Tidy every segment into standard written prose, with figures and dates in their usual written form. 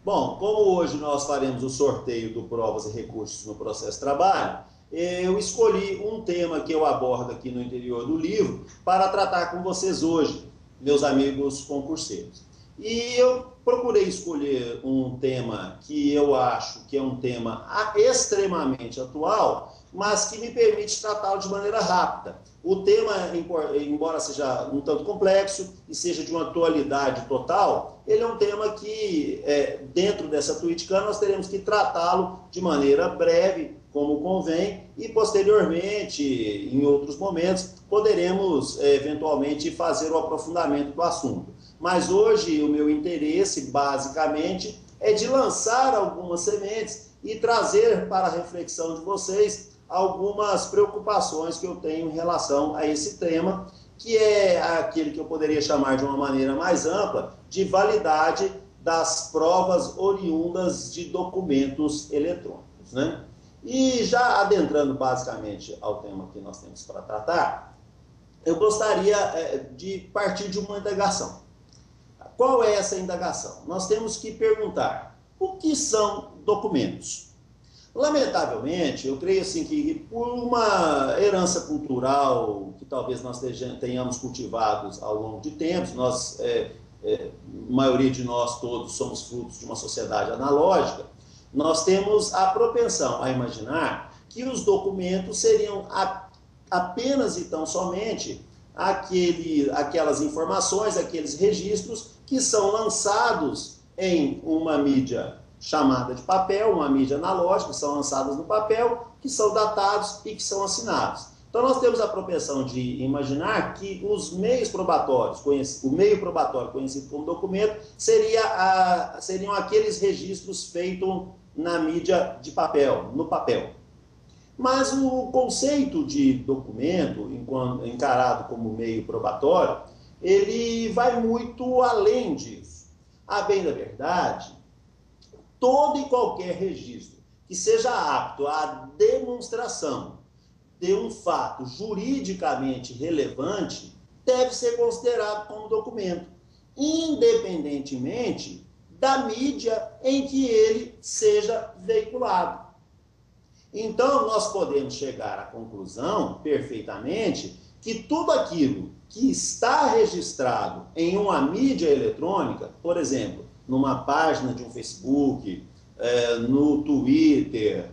Bom, como hoje nós faremos o sorteio do Provas e Recursos no Processo de Trabalho, eu escolhi um tema que eu abordo aqui no interior do livro para tratar com vocês hoje, meus amigos concurseiros. E eu procurei escolher um tema que eu acho que é um tema extremamente atual, mas que me permite tratá-lo de maneira rápida. O tema, embora seja um tanto complexo e seja de uma atualidade total, ele é um tema que, dentro dessa Tweetcan, nós teremos que tratá-lo de maneira breve, como convém, e posteriormente, em outros momentos, poderemos eventualmente fazer o aprofundamento do assunto. Mas hoje o meu interesse, basicamente, é de lançar algumas sementes e trazer para a reflexão de vocês algumas preocupações que eu tenho em relação a esse tema, que é aquele que eu poderia chamar de uma maneira mais ampla, de validade das provas oriundas de documentos eletrônicos, né? E já adentrando basicamente ao tema que nós temos para tratar, eu gostaria de partir de uma indagação. Qual é essa indagação? Nós temos que perguntar: o que são documentos? Lamentavelmente, eu creio assim que por uma herança cultural que talvez nós tenhamos cultivados ao longo de tempos, a maioria de nós todos somos frutos de uma sociedade analógica, nós temos a propensão a imaginar que os documentos seriam apenas e tão somente aquelas informações, aqueles registros que são lançados em uma mídia chamada de papel, uma mídia analógica, que são lançadas no papel, que são datados e que são assinados. Então nós temos a propensão de imaginar que os meios probatórios, o meio probatório conhecido como documento, seriam aqueles registros feitos na mídia de papel, no papel. Mas o conceito de documento, encarado como meio probatório, ele vai muito além disso. A bem da verdade, todo e qualquer registro que seja apto à demonstração de um fato juridicamente relevante deve ser considerado como documento, independentemente da mídia em que ele seja veiculado. Então, nós podemos chegar à conclusão, perfeitamente, que tudo aquilo que está registrado em uma mídia eletrônica, por exemplo, numa página de um Facebook, no Twitter,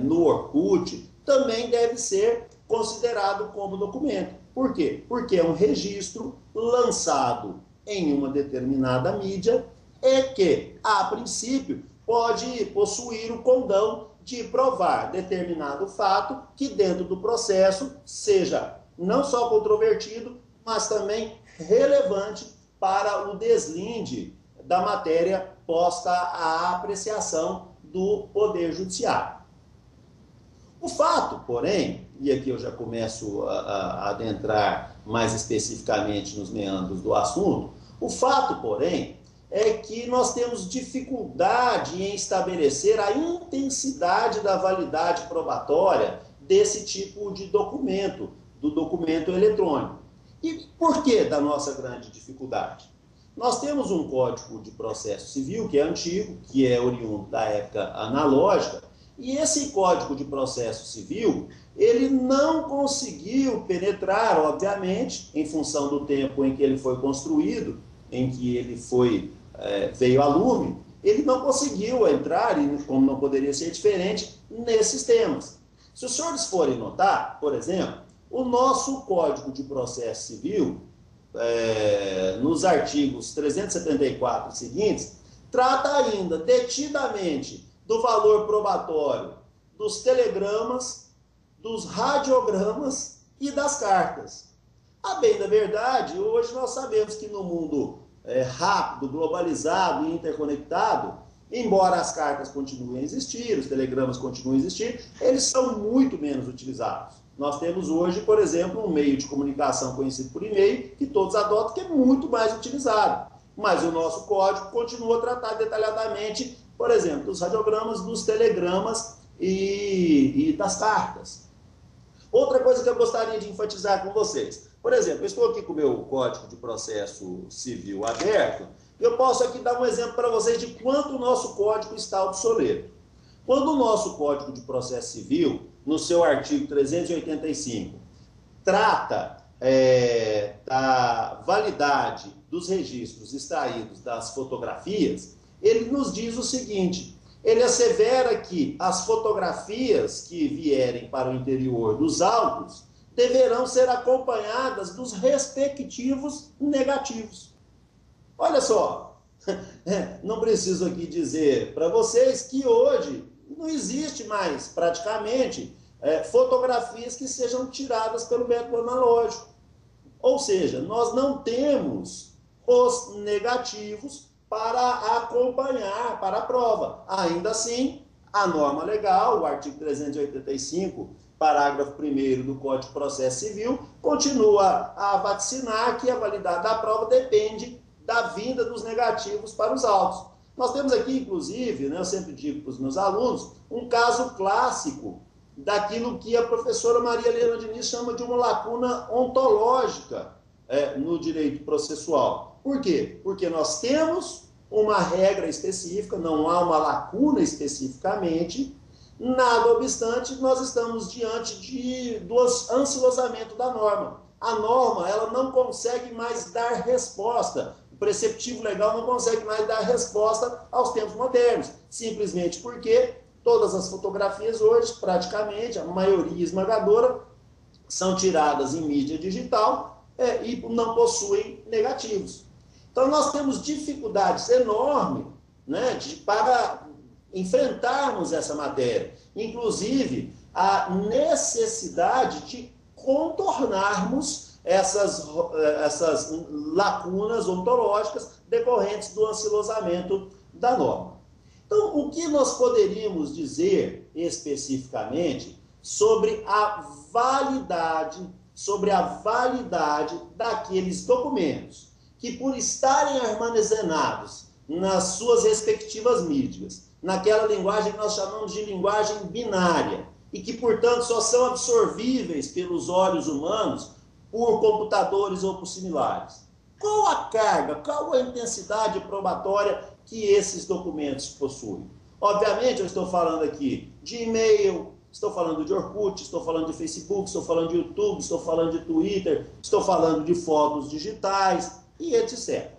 no Orkut, também deve ser considerado como documento. Por quê? Porque é um registro lançado em uma determinada mídia e que, a princípio, pode possuir o condão de provar determinado fato que dentro do processo seja não só controvertido, mas também relevante para o deslinde da matéria posta à apreciação do Poder Judiciário. O fato, porém, e aqui eu já começo a adentrar mais especificamente nos meandros do assunto, o fato, porém, é que nós temos dificuldade em estabelecer a intensidade da validade probatória desse tipo de documento, do documento eletrônico. E por que da nossa grande dificuldade? Nós temos um Código de Processo Civil que é antigo, que é oriundo da época analógica, e esse Código de Processo Civil, ele não conseguiu penetrar, obviamente, em função do tempo em que ele foi construído, em que ele veio a lume, ele não conseguiu entrar, e como não poderia ser diferente, nesses temas. Se os senhores forem notar, por exemplo, o nosso Código de Processo Civil, nos artigos 374 e seguintes, trata ainda detidamente do valor probatório dos telegramas, dos radiogramas e das cartas. A bem da verdade, hoje nós sabemos que no mundo rápido, globalizado e interconectado, embora as cartas continuem a existir, os telegramas continuem a existir, eles são muito menos utilizados. Nós temos hoje, por exemplo, um meio de comunicação conhecido por e-mail, que todos adotam, que é muito mais utilizado. Mas o nosso código continua a tratar detalhadamente, por exemplo, dos radiogramas, dos telegramas e das cartas. Outra coisa que eu gostaria de enfatizar com vocês. Por exemplo, eu estou aqui com o meu Código de Processo Civil aberto, e eu posso aqui dar um exemplo para vocês de quanto o nosso código está obsoleto. Quando o nosso Código de Processo Civil, no seu artigo 385, trata da validade dos registros extraídos das fotografias, ele nos diz o seguinte: ele assevera que as fotografias que vierem para o interior dos autos deverão ser acompanhadas dos respectivos negativos. Olha só, não preciso aqui dizer para vocês que hoje não existe mais, praticamente, fotografias que sejam tiradas pelo método analógico. Ou seja, nós não temos os negativos para acompanhar, para a prova. Ainda assim, a norma legal, o artigo 385, parágrafo 1º do Código de Processo Civil, continua a vaticinar que a validade da prova depende da vinda dos negativos para os autos. Nós temos aqui, inclusive, eu sempre digo para os meus alunos, um caso clássico daquilo que a professora Maria Helena Diniz chama de uma lacuna ontológica no direito processual. Por quê? Porque nós temos uma regra específica, não há uma lacuna especificamente, nada obstante, nós estamos diante do ansilosamento da norma. A norma, ela não consegue mais dar resposta, o preceptivo legal não consegue mais dar resposta aos tempos modernos, simplesmente porque todas as fotografias hoje, praticamente, a maioria esmagadora, são tiradas em mídia digital e não possuem negativos. Então, nós temos dificuldades enormes, para enfrentarmos essa matéria. Inclusive, a necessidade de contornarmos essas lacunas ontológicas decorrentes do ansilosamento da norma. Então, o que nós poderíamos dizer especificamente sobre a validade daqueles documentos que, por estarem armazenados nas suas respectivas mídias, naquela linguagem que nós chamamos de linguagem binária, e que, portanto, só são absorvíveis pelos olhos humanos por computadores ou por similares. Qual a carga, qual a intensidade probatória que esses documentos possuem? Obviamente, eu estou falando aqui de e-mail, estou falando de Orkut, estou falando de Facebook, estou falando de YouTube, estou falando de Twitter, estou falando de fotos digitais e etc.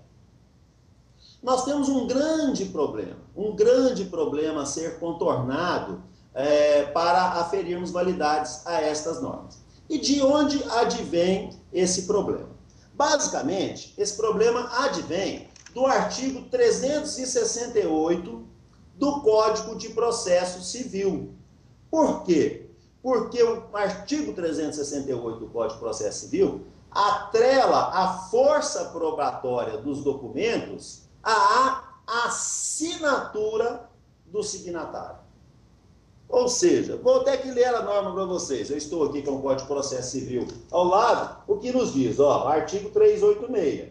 Nós temos um grande problema a ser contornado para aferirmos validades a estas normas. E de onde advém esse problema? Basicamente, esse problema advém do artigo 368 do Código de Processo Civil. Por quê? Porque o artigo 368 do Código de Processo Civil atrela a força probatória dos documentos à assinatura do signatário. Ou seja, vou ter que ler a norma para vocês. Eu estou aqui com o Código de Processo Civil ao lado, o que nos diz? Artigo 386.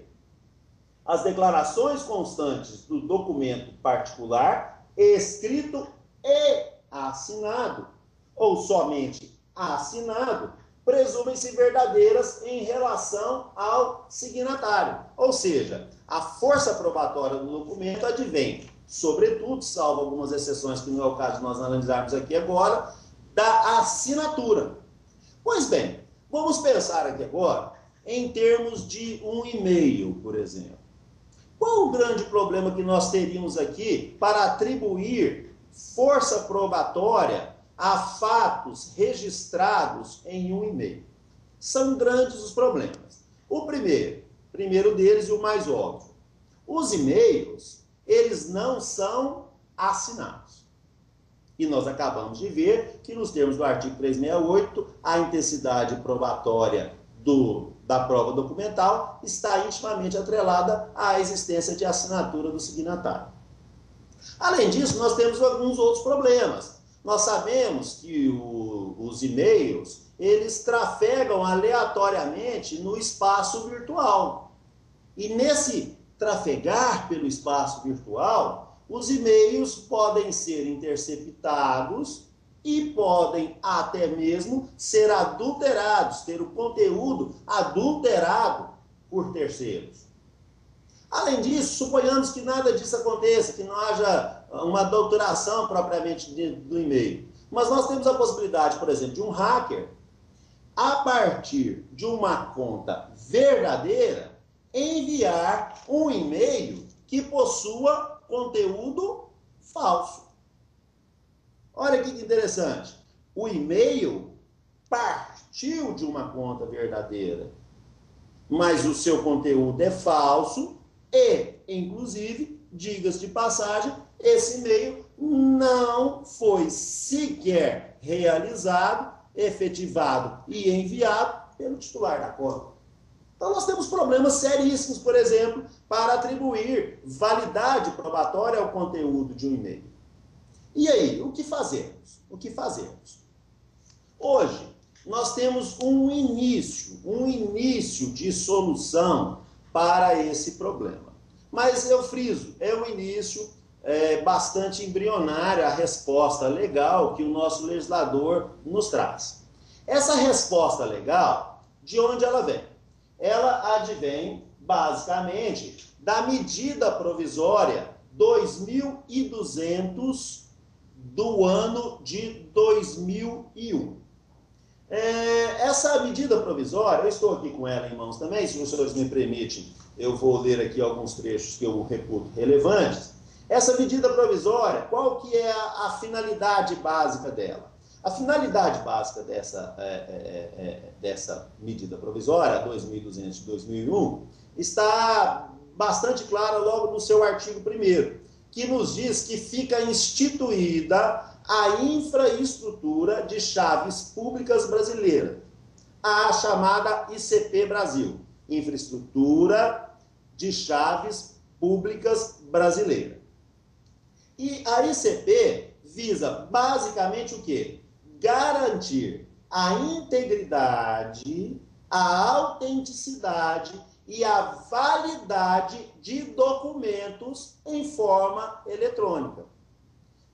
As declarações constantes do documento particular, escrito e assinado, ou somente assinado, presumem-se verdadeiras em relação ao signatário. Ou seja, a força probatória do documento advém, sobretudo, salvo algumas exceções que não é o caso de nós analisarmos aqui agora, da assinatura. Pois bem, vamos pensar aqui agora em termos de um e-mail, por exemplo. Qual o grande problema que nós teríamos aqui para atribuir força probatória a fatos registrados em um e-mail? São grandes os problemas. O primeiro deles e o mais óbvio. Os e-mails, eles não são assinados. E nós acabamos de ver que nos termos do artigo 368, a intensidade probatória da prova documental está intimamente atrelada à existência de assinatura do signatário. Além disso, nós temos alguns outros problemas. Nós sabemos que os e-mails, eles trafegam aleatoriamente no espaço virtual. E nesse trafegar pelo espaço virtual, os e-mails podem ser interceptados e podem até mesmo ser adulterados, ter o conteúdo adulterado por terceiros. Além disso, suponhamos que nada disso aconteça, que não haja uma adulteração propriamente dentro do e-mail. Mas nós temos a possibilidade, por exemplo, de um hacker, a partir de uma conta verdadeira, enviar um e-mail que possua conteúdo falso. Olha que interessante. O e-mail partiu de uma conta verdadeira, mas o seu conteúdo é falso e, inclusive, diga-se de passagem, esse e-mail não foi sequer realizado, efetivado e enviado pelo titular da conta. Então nós temos problemas seríssimos, por exemplo, para atribuir validade probatória ao conteúdo de um e-mail. E aí, o que fazemos? O que fazemos? Hoje, nós temos um início de solução para esse problema. Mas eu friso, é um início bastante embrionário, a resposta legal que o nosso legislador nos traz. Essa resposta legal, de onde ela vem? Ela advém, basicamente, da medida provisória 2200 do ano de 2001. Essa medida provisória, eu estou aqui com ela em mãos também, se os senhores me permitem, eu vou ler aqui alguns trechos que eu reputo relevantes. Essa medida provisória, qual que é a finalidade básica dela? A finalidade básica dessa medida provisória, 2200 de 2001, está bastante clara logo no seu artigo 1º, que nos diz que fica instituída a infraestrutura de chaves públicas brasileira, a chamada ICP Brasil, Infraestrutura de Chaves Públicas Brasileira. E a ICP visa basicamente o quê? Garantir a integridade, a autenticidade e a validade de documentos em forma eletrônica.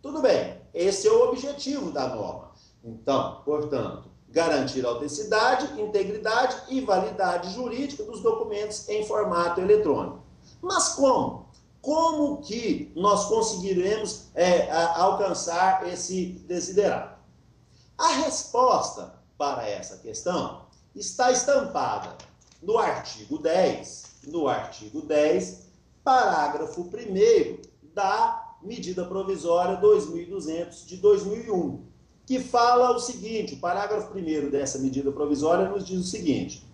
Tudo bem, esse é o objetivo da norma. Então, portanto, garantir a autenticidade, integridade e validade jurídica dos documentos em formato eletrônico. Mas como? Como que nós conseguiremos alcançar esse desiderato? A resposta para essa questão está estampada no artigo 10, parágrafo 1º da medida provisória 2200 de 2001, que fala o seguinte, o parágrafo 1º dessa medida provisória nos diz o seguinte: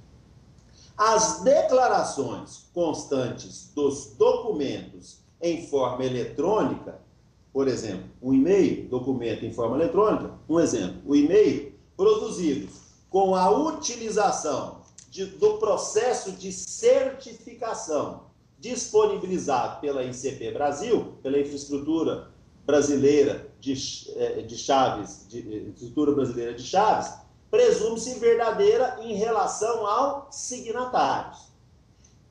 as declarações constantes dos documentos em forma eletrônica, por exemplo, um e-mail, documento em forma eletrônica, um exemplo, o e-mail produzidos com a utilização do processo de certificação disponibilizado pela ICP Brasil, pela Infraestrutura Brasileira de Chaves, Infraestrutura Brasileira de Chaves, presume-se verdadeira em relação aos signatários.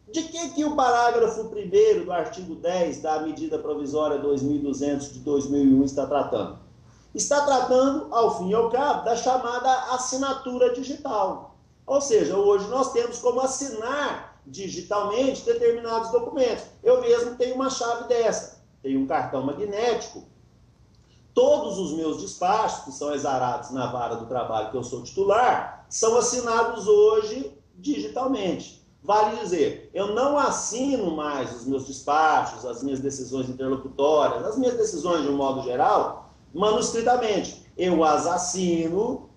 De que o parágrafo 1º do artigo 10 da medida provisória 2200 de 2001 está tratando? Está tratando, ao fim e ao cabo, da chamada assinatura digital. Ou seja, hoje nós temos como assinar digitalmente determinados documentos. Eu mesmo tenho uma chave dessa, tenho um cartão magnético. Todos os meus despachos, que são exarados na vara do trabalho que eu sou titular, são assinados hoje digitalmente. Vale dizer, eu não assino mais os meus despachos, as minhas decisões interlocutórias, as minhas decisões de um modo geral, manuscritamente. Eu as assino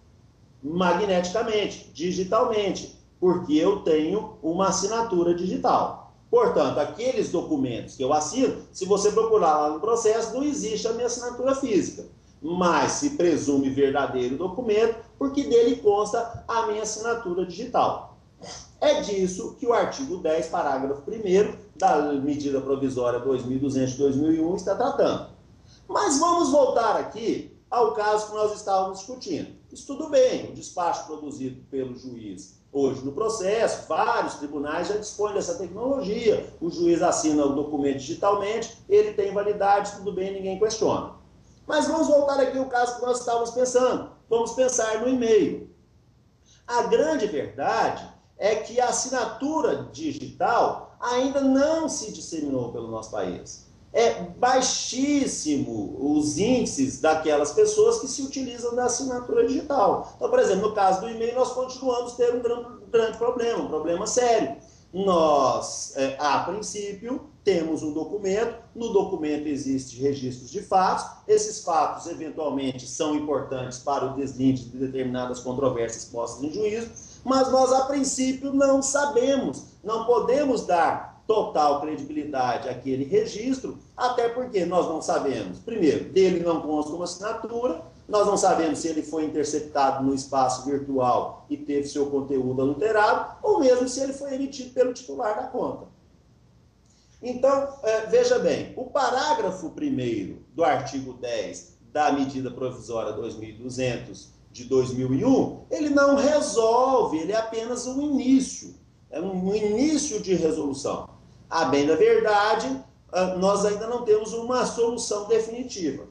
magneticamente, digitalmente, porque eu tenho uma assinatura digital. Portanto, aqueles documentos que eu assino, se você procurar lá no processo, não existe a minha assinatura física, mas se presume verdadeiro documento, porque dele consta a minha assinatura digital. É disso que o artigo 10, parágrafo 1º da medida provisória 2200 de 2001 está tratando. Mas vamos voltar aqui ao caso que nós estávamos discutindo. Isso tudo bem, o despacho produzido pelo juiz hoje no processo, vários tribunais já dispõem dessa tecnologia, o juiz assina o documento digitalmente, ele tem validade, tudo bem, ninguém questiona. Mas vamos voltar aqui ao caso que nós estávamos pensando. Vamos pensar no e-mail. A grande verdade é que a assinatura digital ainda não se disseminou pelo nosso país. É baixíssimo os índices daquelas pessoas que se utilizam da assinatura digital. Então, por exemplo, no caso do e-mail, nós continuamos tendo um grande problema, um problema sério. Nós, a princípio, temos um documento, no documento existem registros de fatos, esses fatos, eventualmente, são importantes para o deslinde de determinadas controvérsias postas em juízo, mas nós, a princípio, não sabemos, não podemos dar total credibilidade àquele registro, até porque nós não sabemos, primeiro, dele não consta uma assinatura, nós não sabemos se ele foi interceptado no espaço virtual e teve seu conteúdo adulterado, ou mesmo se ele foi emitido pelo titular da conta. Então, veja bem, o parágrafo 1º do artigo 10 da medida provisória 2200 de 2001, ele não resolve, ele é apenas um início, é um início de resolução. A bem da verdade, nós ainda não temos uma solução definitiva.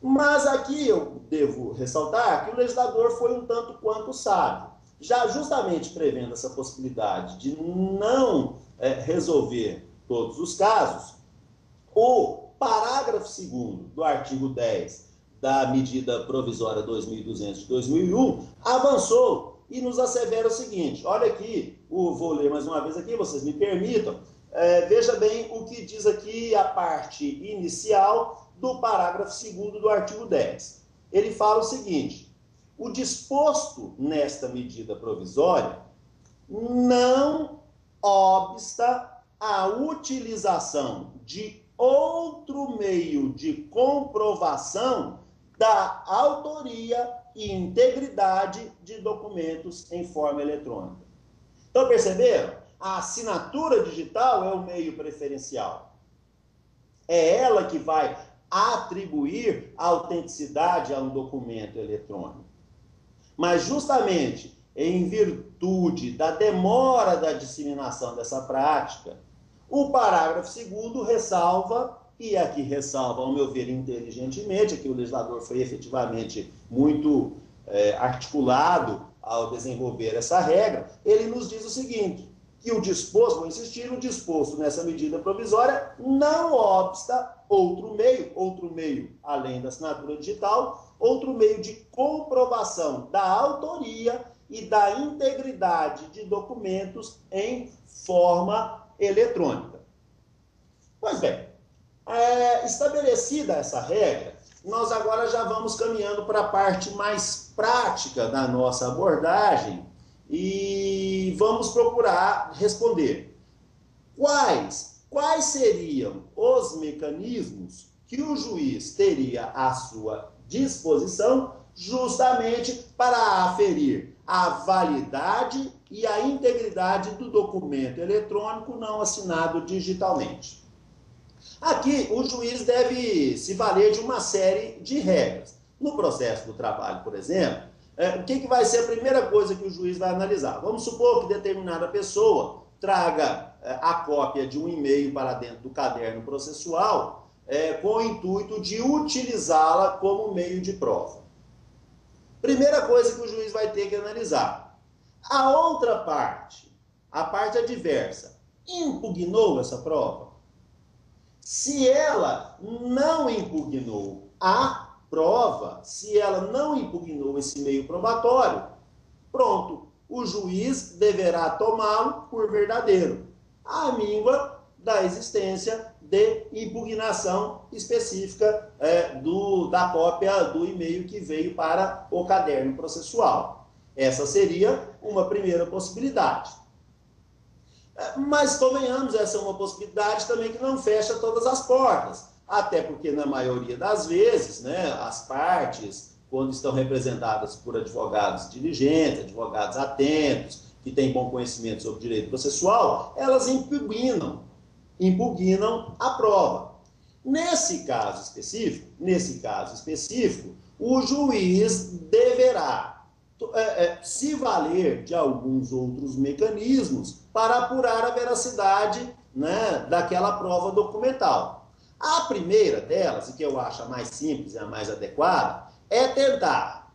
Mas aqui eu devo ressaltar que o legislador foi um tanto quanto sábio, já justamente prevendo essa possibilidade de não resolver todos os casos. O parágrafo 2º do artigo 10 da medida provisória 2200 de 2001 avançou e nos assevera o seguinte, olha aqui, vou ler mais uma vez aqui, vocês me permitam, veja bem o que diz aqui a parte inicial do parágrafo 2º do artigo 10. Ele fala o seguinte, o disposto nesta medida provisória não obsta a utilização de outro meio de comprovação da autoria e integridade de documentos em forma eletrônica. Então, perceberam? A assinatura digital é o meio preferencial. É ela que vai atribuir autenticidade a um documento eletrônico. Mas, justamente, em virtude da demora da disseminação dessa prática, o parágrafo 2º ressalva, e aqui ressalva, ao meu ver, inteligentemente, aqui o legislador foi efetivamente muito articulado ao desenvolver essa regra, ele nos diz o seguinte, que o disposto, vou insistir, o disposto nessa medida provisória não obsta outro meio, além da assinatura digital, outro meio de comprovação da autoria e da integridade de documentos em forma eletrônica. Pois bem, estabelecida essa regra, nós agora já vamos caminhando para a parte mais prática da nossa abordagem e vamos procurar responder quais seriam os mecanismos que o juiz teria à sua disposição justamente para aferir a validade e a integridade do documento eletrônico não assinado digitalmente. Aqui, o juiz deve se valer de uma série de regras. No processo do trabalho, por exemplo, o que vai ser a primeira coisa que o juiz vai analisar? Vamos supor que determinada pessoa traga a cópia de um e-mail para dentro do caderno processual com o intuito de utilizá-la como meio de prova. Primeira coisa que o juiz vai ter que analisar. A outra parte, a parte adversa, impugnou essa prova? Se ela não impugnou a prova, se ela não impugnou esse meio probatório, pronto, o juiz deverá tomá-lo por verdadeiro, à míngua da existência de impugnação específica da cópia do e-mail que veio para o caderno processual. Essa seria uma primeira possibilidade. Mas, convenhamos, essa é uma possibilidade também que não fecha todas as portas. Até porque, na maioria das vezes, as partes, quando estão representadas por advogados diligentes, advogados atentos, que têm bom conhecimento sobre direito processual, elas impugnam a prova. Nesse caso específico, o juiz deverá se valer de alguns outros mecanismos para apurar a veracidade daquela prova documental. A primeira delas, e que eu acho a mais simples e a mais adequada, é tentar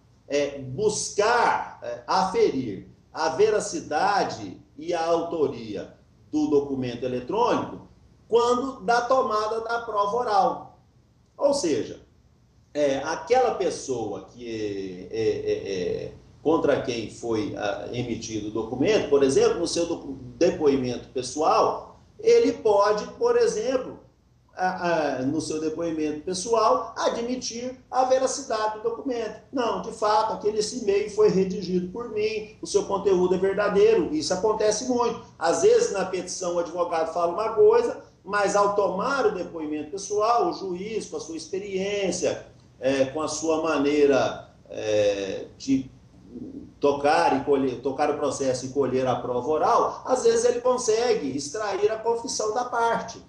buscar aferir a veracidade e a autoria do documento eletrônico quando da tomada da prova oral. Ou seja, aquela pessoa contra quem foi emitido o documento, por exemplo, no seu depoimento pessoal, ele pode, por exemplo, no seu depoimento pessoal, admitir a veracidade do documento. Não, de fato, esse e-mail foi redigido por mim, o seu conteúdo é verdadeiro. Isso acontece muito. Às vezes, na petição, o advogado fala uma coisa, mas ao tomar o depoimento pessoal, o juiz, com a sua experiência, com a sua maneira de tocar o processo e colher a prova oral, às vezes ele consegue extrair a confissão da parte.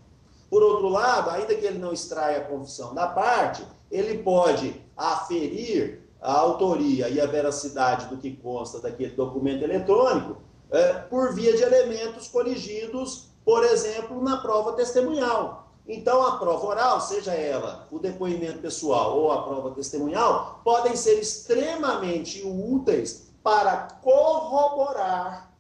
Por outro lado, ainda que ele não extraia a confissão da parte, ele pode aferir a autoria e a veracidade do que consta daquele documento eletrônico por via de elementos coligidos, por exemplo, na prova testemunhal. Então, a prova oral, seja ela o depoimento pessoal ou a prova testemunhal, podem ser extremamente úteis para corroborar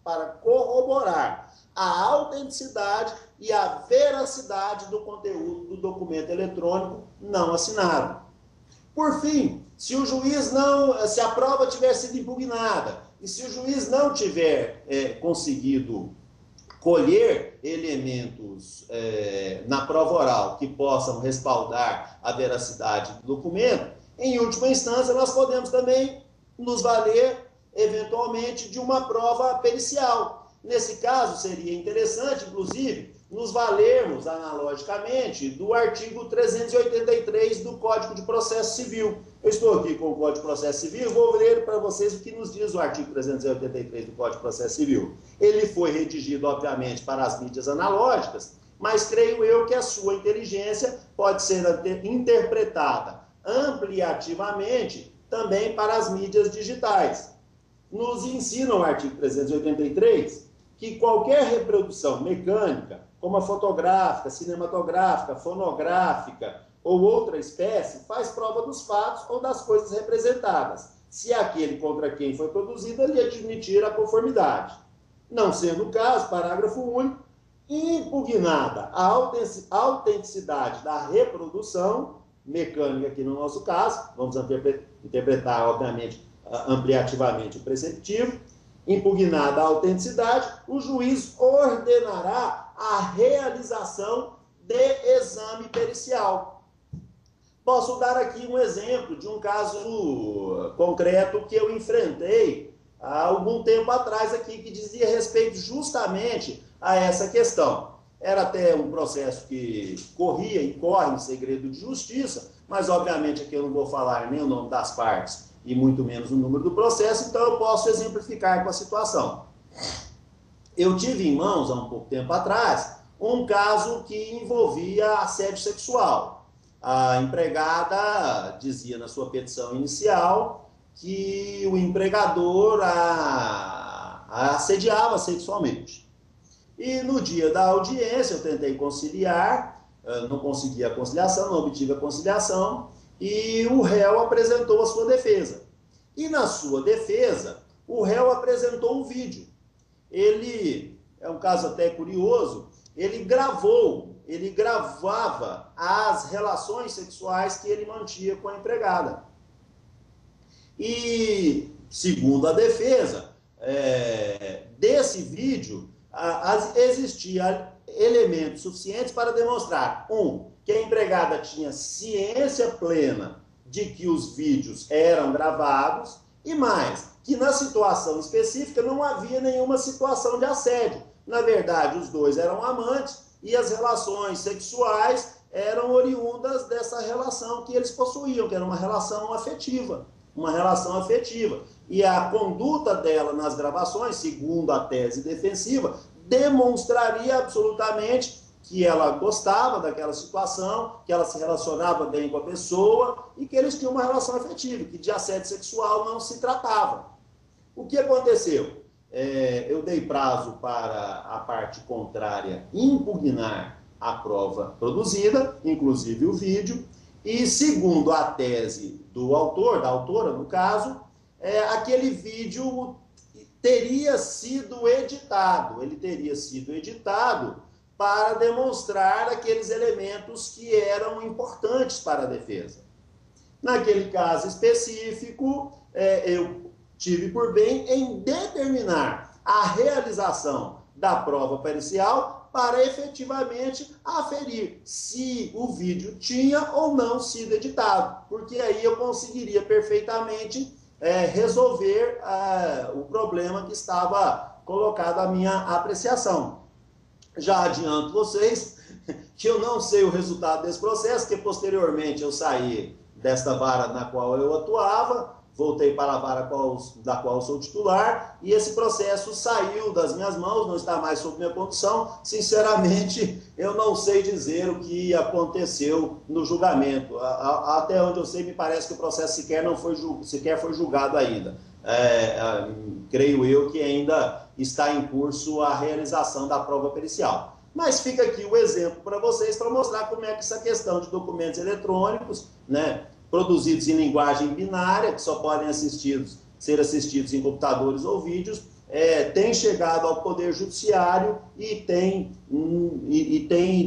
a autenticidade e a veracidade do conteúdo do documento eletrônico não assinado. Por fim, se a prova tiver sido impugnada e se o juiz não tiver conseguido colher elementos na prova oral que possam respaldar a veracidade do documento, em última instância, nós podemos também nos valer, eventualmente, de uma prova pericial. Nesse caso, seria interessante, inclusive, nos valermos analogicamente do artigo 383 do Código de Processo Civil. Eu estou aqui com o Código de Processo Civil, vou ler para vocês o que nos diz o artigo 383 do Código de Processo Civil. Ele foi redigido, obviamente, para as mídias analógicas, mas creio eu que a sua inteligência pode ser interpretada ampliativamente também para as mídias digitais. Nos ensina o artigo 383 que qualquer reprodução mecânica, como a fotográfica, cinematográfica, fonográfica ou outra espécie, faz prova dos fatos ou das coisas representadas, se aquele contra quem foi produzida lhe admitir a conformidade. Não sendo o caso, parágrafo único, impugnada a autenticidade da reprodução mecânica, aqui no nosso caso, vamos interpretar, obviamente, ampliativamente o preceptivo, impugnada a autenticidade, o juiz ordenará a realização de exame pericial. Posso dar aqui um exemplo de um caso concreto que eu enfrentei há algum tempo atrás aqui, que dizia respeito justamente a essa questão. Era até um processo que corria e corre em segredo de justiça, mas obviamente aqui eu não vou falar nem o nome das partes e muito menos o número do processo, então eu posso exemplificar com a situação. Eu tive em mãos, há um pouco tempo atrás, um caso que envolvia assédio sexual. A empregada dizia na sua petição inicial que o empregador a assediava sexualmente. E no dia da audiência eu tentei conciliar, não consegui a conciliação, não obtive a conciliação, e o réu apresentou a sua defesa. E na sua defesa, o réu apresentou um vídeo. Ele, é um caso até curioso, ele gravava as relações sexuais que ele mantinha com a empregada. E, segundo a defesa, desse vídeo, existia elementos suficientes para demonstrar, que a empregada tinha ciência plena de que os vídeos eram gravados, e mais, que na situação específica não havia nenhuma situação de assédio. Na verdade, os dois eram amantes e as relações sexuais eram oriundas dessa relação que eles possuíam, que era uma relação afetiva. E a conduta dela nas gravações, segundo a tese defensiva, demonstraria absolutamente que ela gostava daquela situação, que ela se relacionava bem com a pessoa e que eles tinham uma relação afetiva, que de assédio sexual não se tratava. O que aconteceu? Eu dei prazo para a parte contrária impugnar a prova produzida, inclusive o vídeo, e segundo a tese do autor, da autora no caso, aquele vídeo teria sido editado, ele teria sido editado para demonstrar aqueles elementos que eram importantes para a defesa. Naquele caso específico, eu tive por bem em determinar a realização da prova pericial para efetivamente aferir se o vídeo tinha ou não sido editado, porque aí eu conseguiria perfeitamente resolver o problema que estava colocado à minha apreciação. Já adianto vocês que eu não sei o resultado desse processo, porque posteriormente eu saí desta vara na qual eu atuava, voltei para a vara da qual eu sou titular, e esse processo saiu das minhas mãos, não está mais sob minha condução. Sinceramente, eu não sei dizer o que aconteceu no julgamento. Até onde eu sei, me parece que o processo sequer foi julgado ainda. Creio eu que ainda está em curso a realização da prova pericial. Mas fica aqui o exemplo para vocês, para mostrar como é que essa questão de documentos eletrônicos, né, produzidos em linguagem binária, que só podem ser assistidos em computadores ou vídeos, tem chegado ao Poder Judiciário e tem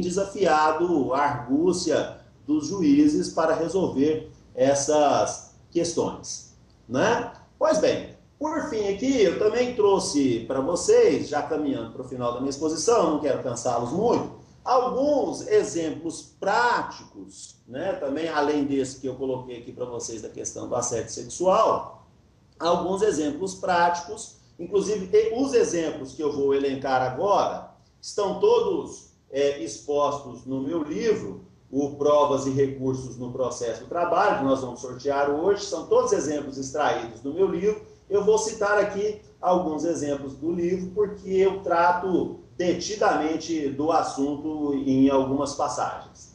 desafiado a argúcia dos juízes para resolver essas questões, né? Pois bem, por fim aqui, eu também trouxe para vocês, já caminhando para o final da minha exposição, não quero cansá-los muito, alguns exemplos práticos, né, também além desse que eu coloquei aqui para vocês da questão do assédio sexual, alguns exemplos práticos, inclusive os exemplos que eu vou elencar agora, estão todos expostos no meu livro, o Provas e Recursos no Processo do Trabalho, que nós vamos sortear hoje, são todos exemplos extraídos do meu livro. Eu vou citar aqui alguns exemplos do livro, porque eu trato detidamente do assunto em algumas passagens.